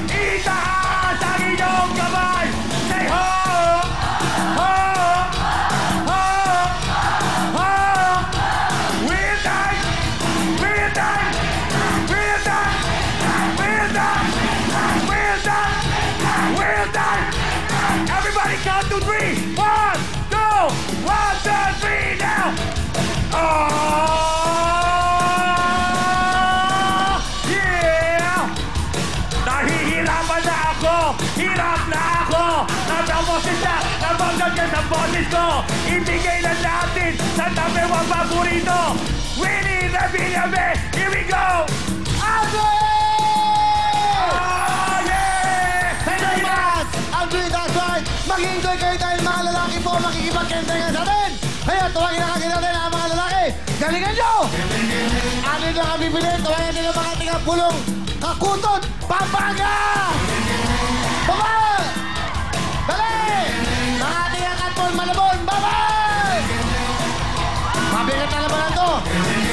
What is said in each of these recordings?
itaas ang inyong kamay. Say ho! Ho! Ho! Ho! We're done! We're done! We're done! We're done! We're done! We're done! Everybody count to 3! 1, 2! 1, 2, 3 now! Oh! Yeah! Nahihirapan na ako! Hirap na ako! Nataboses na! Nabanggan ka sa boses ko! Ibigay na natin sa number 1 paborito! Winnie the Villabe! Here we go! Andre! Oh, yeah! Salamat! Andre, that's right! Mag-enjoy kayo dahil mga lalaki po makikipagkentengan sa atin! Kaya tuwagin na kagin natin ang mga lalaki! Galingan nyo! Ano nyo kami bilhin? Tuwagin natin ang mga tingapulong kakutot! Pampanga! Baba! Dali! Mga tingakatpon malabon! Baba! Mabigat na labanan to!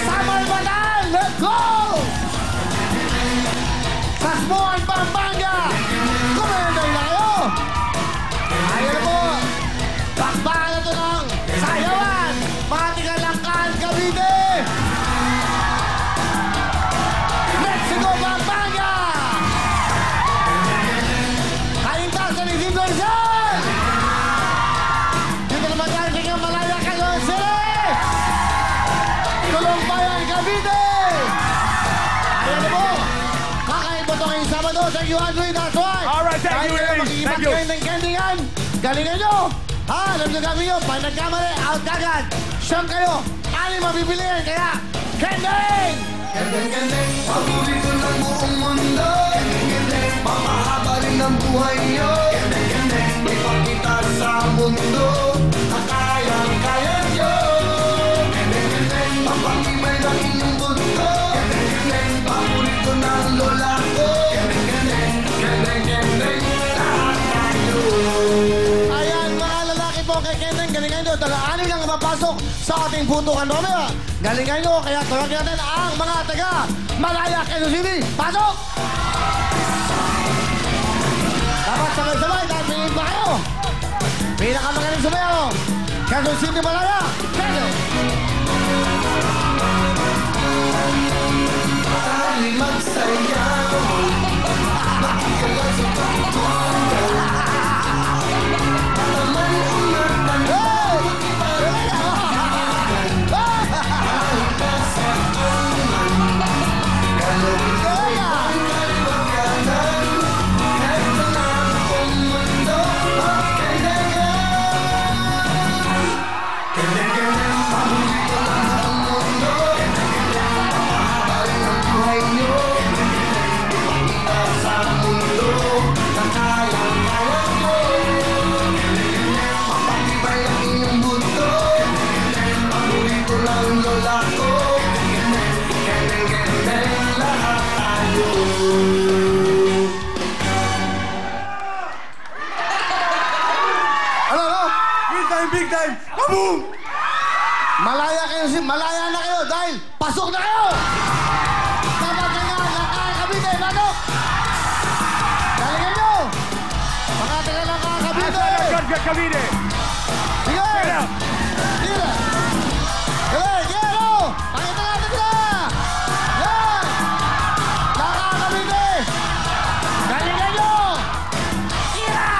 Samar Batal! Let's go! Sasmuan Pampanga! Kumayanday na kayo! Ayun na po! Bakbakan na ito ng sayawan! Mga tigalangkan Cavite! Mexico Pampanga! Kaintas na ni Dito Rizal! Dito naman yan, Tingnan Malaya Quezon City! Tulong Bayan Cavite! Ayun na po! Kakain po ito ngayong Sabado. Thank you, Andre. That's right. All right, thank you, Willie. Thank you. Kendingan. Galingan nyo. Ha, alam nyo gagawin nyo. Pag nagkamali, out kagad. Siyang kayo. Ano mabibilihan? Kaya, Kending! Kending, paborito ng buong mundo. Kending, papahaba rin ang buhay nyo. Kending, ipakita sa mundo na kayang-kaya nyo. Kending, papakimay ng inyong mundo. Kending, paborito ng lola ko. Kending, lahat tayo. Ayan, mga lalaki po kay Kending. Galingan nyo. Dala-anin lang mapasok sa ating putukan mamaya. Galingan nyo. Kaya tawagin natin ang mga taga Malaya Quezon City. Pasok! Dapat sabay-sabay dahil pingin pa kayo. Pinakamagaling sumayaw. Quezon City, Malaya. Quezon! Tali magsayaw. Makikilang sa pagtutunan. Taman umatan. Big time! Kaboom! Malaya kayo, malaya na kayo dahil pasok na kayo! Dapat na nga, Langkang Cavite, pasok! Galingan nyo! Mga taga Langkang Cavite! Cavite! Sige! Sige! Sige! Sige! Pakita natin sila! Yan! Langkang Cavite! Galingan nyo! Tira!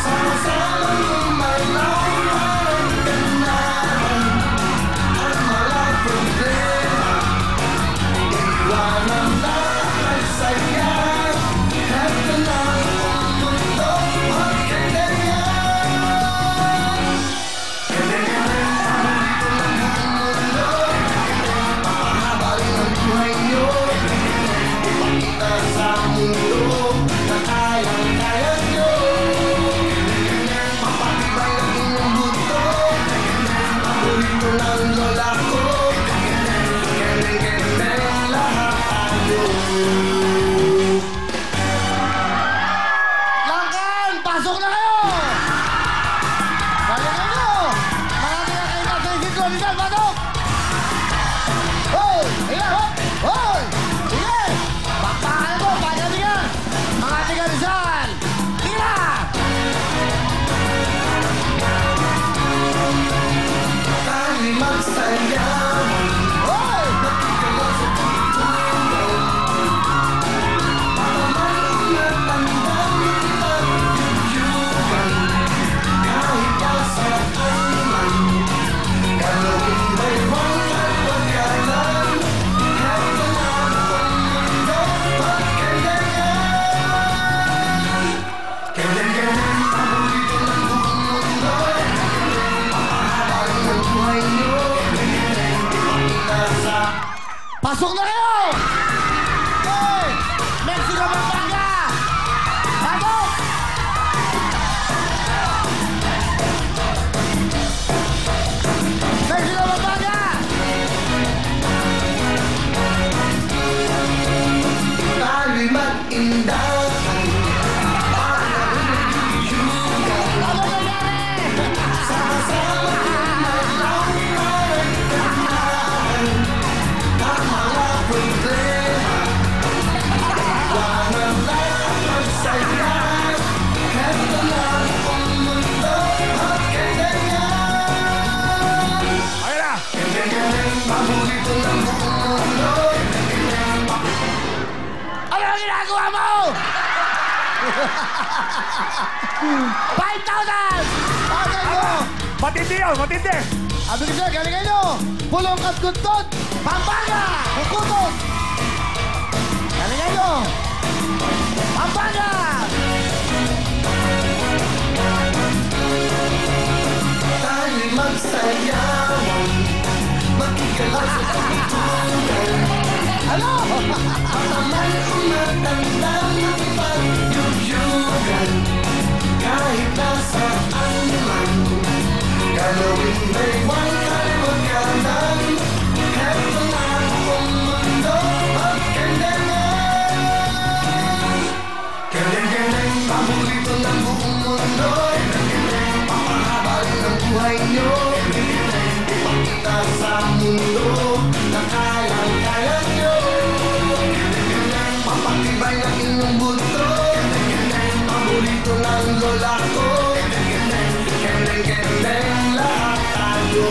Sama-sama may malaman, ganahan, at malapit Pasok na kayo! Hey! Mexico, Pampanga! Pasok! Mexico, Pampanga! Tayo'y mag-indahan. Ano nangyari? Sama-sama malaway kantahan ang mga problema. Iwanan lang magsaya. Heto lang ang mundo at ganyan. Ayun na! Ganyan, paborito ng buong mundo. Ano ang ginagawa mo? 5,000! Patay mo! Matindi yun, matindi! Abi ko siya, galingan nyo! Pulong katkuntod! Pampanga! Kukutot! Galingan nyo! Pampanga! Tayo'y magsayawan. Makikilala sa pagtutunan. Ano? Pataman umatandang pagyugyugan. Kahit nasaan man, galawin may huwag kalimaganan. Heto na ang mundo at ganyan. Ganyan, paborito ng buong mundo. Papahaba rin ang buhay nyo. Ipakita sa mundo na kayang-kaya nyo. Papatibay ng inyong buto. Paborito ng lola ko. Kendeng-kendeng lahat tayo.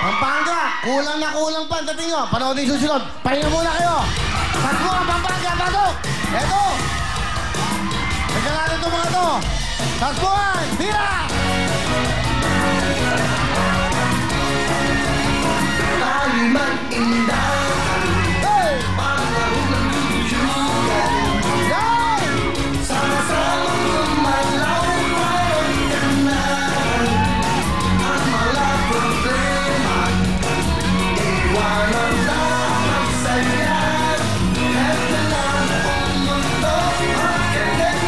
Pampanga! Kulang na kulang pa ang dating nyo. Panoodin susunod. Pahinga muna kayo. Pasok ang Pampanga! Pasok! Eto! Nagkalanan itong mga to. Tasbuhan! Tira! Tayo'y mag-indahan. Hey! Panahon ng yugyugan. Yan! Sama-sama gumalaw at ganahan ang mga problema. Iwanan lang ang saya. Heto lang ang mundo at ganyan.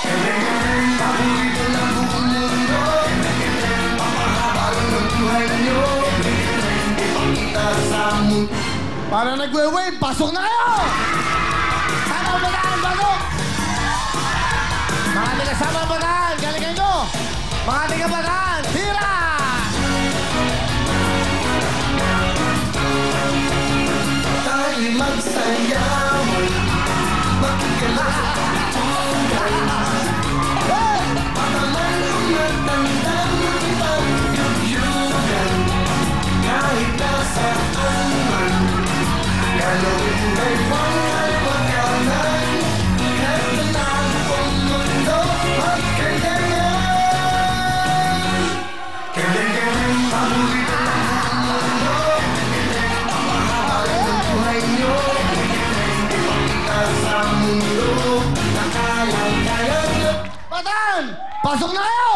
Ganyan, paborito ng buong mundo. Papahaba rin ang buhay nyo. Ipakita sa mundo. Para nagwe-wave, pasok na kayo! Sana ang bataan, pasok! Mga kasama ang bataan, galingan nyo! Mga bataan, tira! Tayo'y magsayawan. Makikilala sa pagtutunan. Hey! Pataman umatandang pagyugyugan. Kahit nasaan man, galawin may huwag kalimaganan. Heto na ang mundo at ganyan. Ganyan, paborito ng buong mundo. Papahaba rin ang buhay nyo. Ipakita sa mundo na kayang-kaya nyo. Bataan! Pasok na kayo!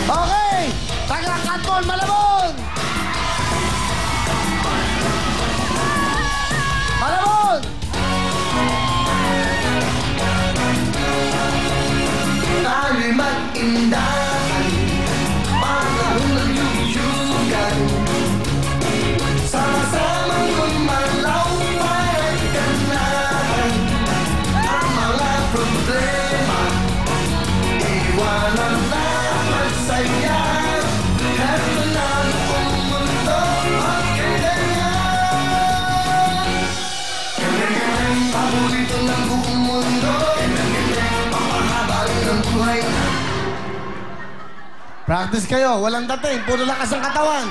Okay! Taga-Katmon, Malabon! Malabon! Tayo'y mag-indahan. Panahon ng yugyugan. Sama-samang gumalaw para ganahan ang mga problema. Iwanan lang magsaya. Heto lang ang mundo at ganyan. Ganyan, paborito ng buong mundo. Papahaba rin ang buhay. Practice kayo, walang dating, puro lakas ang katawan.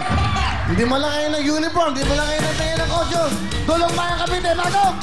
Hindi mo lang kayo ng uniform, hindi mo lang kayo ng costume. Tulong pa ang kapite, pasok!